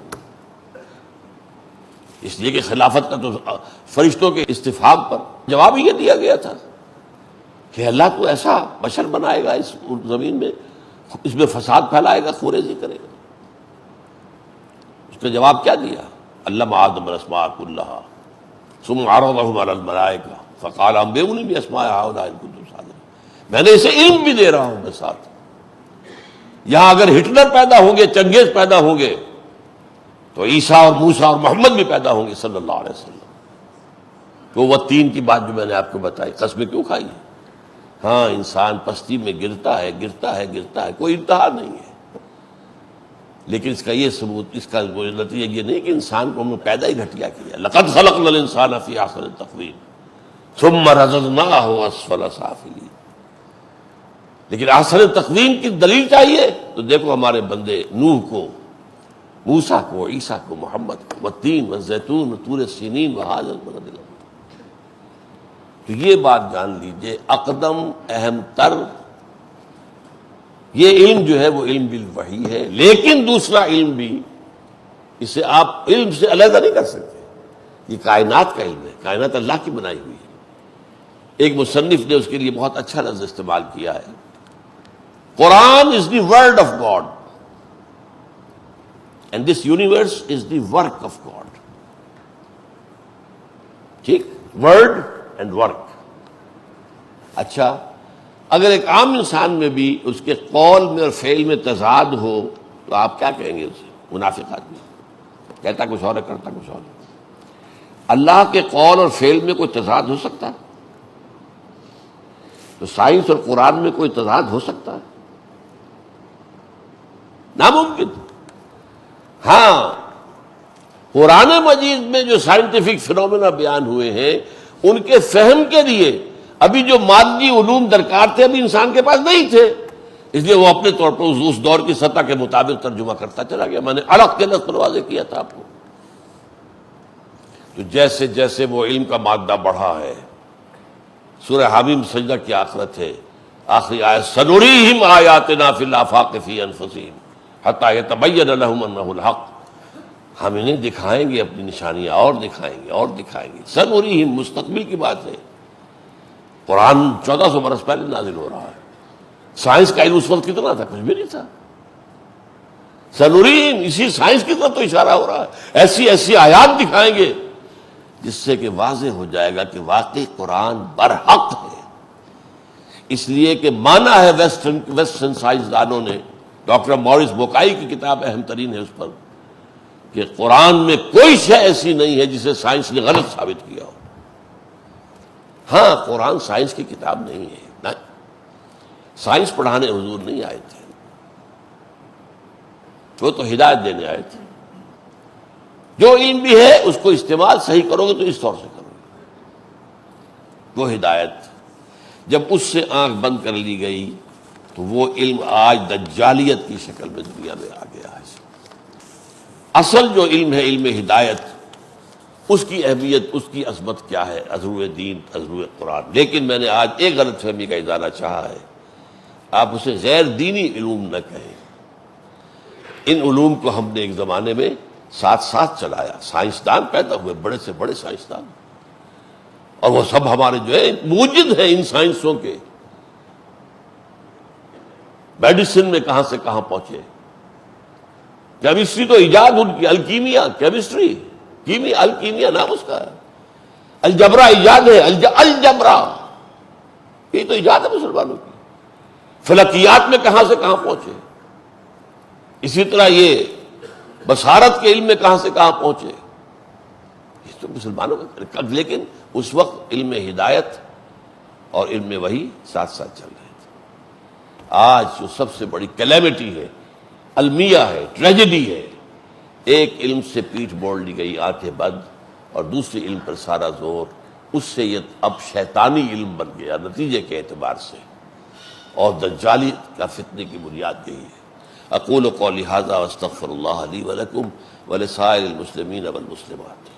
اس لیے کہ خلافت کا تو فرشتوں کے استفہام پر جواب یہ دیا گیا تھا کہ اللہ تو ایسا بشر بنائے گا اس زمین میں، اس میں فساد پھیلائے گا، خوریزی کرے گا۔ اس کا جواب کیا دیا؟ علم آدم الاسماء کلہا ثم عرضهم علی الملائکہ فقال انبئونی باسماء ہؤلاء ان کنتم صادقین۔ میں نے اسے علم بھی دے رہا ہوں میں ساتھ۔ یہاں اگر ہٹلر پیدا ہوں گے، چنگیز پیدا ہوں گے، تو عیسیٰ اور موسیٰ اور محمد بھی پیدا ہوں گے صلی اللہ علیہ وسلم۔ تو وہ تین کی بات جو میں نے آپ کو بتائی، قسمیں کیوں کھائی ہے؟ ہاں، انسان پستی میں گرتا ہے، گرتا ہے، گرتا ہے، کوئی انتہا نہیں ہے، لیکن اس کا یہ ثبوت، اس کا نتیجہ یہ نہیں کہ انسان کو ہم نے پیدا ہی گھٹیا کیا۔ لقد خلقنا الانسان فی احسن تقویم ثم رددناہ اسفل سافلین۔ لیکن احسن تقویم کی دلیل چاہیے تو دیکھو ہمارے بندے نوح کو، موسیٰ کو، عیسیٰ کو، محمد کو، والتین والزیتون وطور سینین وہذا البلد الامین۔ تو یہ بات جان لیجئے، اقدم اہم تر یہ علم جو ہے وہ علم بالوحی ہے، لیکن دوسرا علم بھی، اسے آپ علم سے علیحدہ نہیں کر سکتے۔ یہ کائنات کا علم ہے، کائنات اللہ کی بنائی ہوئی ہے۔ ایک مصنف نے اس کے لیے بہت اچھا لفظ استعمال کیا ہے، Quran is the word of God and this universe is the work of God. ٹھیک، ورڈ اینڈ ورک۔ اچھا، اگر ایک عام انسان میں بھی اس کے قول میں اور فعل میں تضاد ہو تو آپ کیا کہیں گے اسے؟ منافق آدمی، کہتا کچھ اور ہے، کرتا کچھ اور ہے۔ اللہ کے قول اور فعل میں کوئی تضاد ہو سکتا ہے؟ تو سائنس اور قرآن میں کوئی تضاد ہو سکتا ہے؟ ناممکن۔ ہاں، قرآن مجید میں جو سائنٹیفک فنومینا بیان ہوئے ہیں ان کے فہم کے لیے ابھی جو مادی علوم درکار تھے ابھی انسان کے پاس نہیں تھے، اس لیے وہ اپنے طور پر اس دور کی سطح کے مطابق ترجمہ کرتا چلا گیا۔ میں نے الگ کے لفظ پر واضح کیا تھا آپ کو۔ تو جیسے جیسے وہ علم کا مادہ بڑھا ہے، سورہ حامیم سجدہ کی آخرت ہے، آخری آیت، سنریہم آیاتنا فی الآفاق فی انفسہم حتی یتبین لہم انہ الحق۔ ہم انہیں دکھائیں گے اپنی نشانیاں، اور دکھائیں گے اور دکھائیں گے۔ سنریہم مستقبل کی بات ہے، قرآن 1400 برس پہلے نازل ہو رہا ہے۔ سائنس کا علم اس وقت کتنا تھا؟ کچھ بھی نہیں تھا۔ سنریہم، اسی سائنس کی طرف تو اشارہ ہو رہا ہے، ایسی ایسی آیات دکھائیں گے جس سے کہ واضح ہو جائے گا کہ واقعی قرآن برحق ہے۔ اس لیے کہ مانا ہے ویسٹرن سائنسدانوں نے، ڈاکٹر موریس بوکائی کی کتاب اہم ترین ہے اس پر، کہ قرآن میں کوئی شے ایسی نہیں ہے جسے سائنس نے غلط ثابت کیا ہو۔ ہاں، قرآن سائنس کی کتاب نہیں ہے، نہ سائنس پڑھانے حضور نہیں آئے تھے، وہ تو ہدایت دینے آئے تھے۔ جو علم بھی ہے اس کو استعمال صحیح کرو گے تو اس طور سے کرو گے۔ وہ ہدایت جب اس سے آنکھ بند کر لی گئی تو وہ علم آج دجالیت کی شکل میں دنیا میں آ گیا ہے۔ اصل جو علم ہے، علم ہدایت، اس کی اہمیت، اس کی عظمت کیا ہے؟ عظمت دین، عظمت قرآن۔ لیکن میں نے آج ایک غلط فہمی کا ازالہ چاہا ہے، آپ اسے غیر دینی علوم نہ کہیں۔ ان علوم کو ہم نے ایک زمانے میں ساتھ ساتھ چلایا، سائنسدان پیدا ہوئے، بڑے سے بڑے سائنسدان، اور وہ سب ہمارے جو ہے موجد ہیں ان سائنسوں کے۔ میڈیسن میں کہاں سے کہاں پہنچے، کیمسٹری تو ایجاد ان کی، الکیمیا، کیمسٹری، الکیمیا نام اس کا ہے۔ الجبرا ایجاد ہے، الجبرا یہ تو ایجاد ہے مسلمانوں کی. فلکیات میں کہاں سے کہاں پہنچے، اسی طرح یہ بصارت کے علم میں کہاں سے کہاں پہنچے، یہ تو مسلمانوں کا. لیکن اس وقت علم ہدایت اور علم وحی ساتھ ساتھ چل رہے تھے. آج جو سب سے بڑی کلیمٹی ہے، المیہ ہے، ٹریجڈی ہے، ایک علم سے پیٹھ موڑ لی گئی، آنکھیں بند، اور دوسرے علم پر سارا زور. اس سے یہ اب شیطانی علم بن گیا نتیجے کے اعتبار سے، اور دجالی کا فتنے کی بنیاد یہی ہے. اقول قولی ھذا واستغفر اللہ لی ولکم ولسائر المسلمین والمسلمات.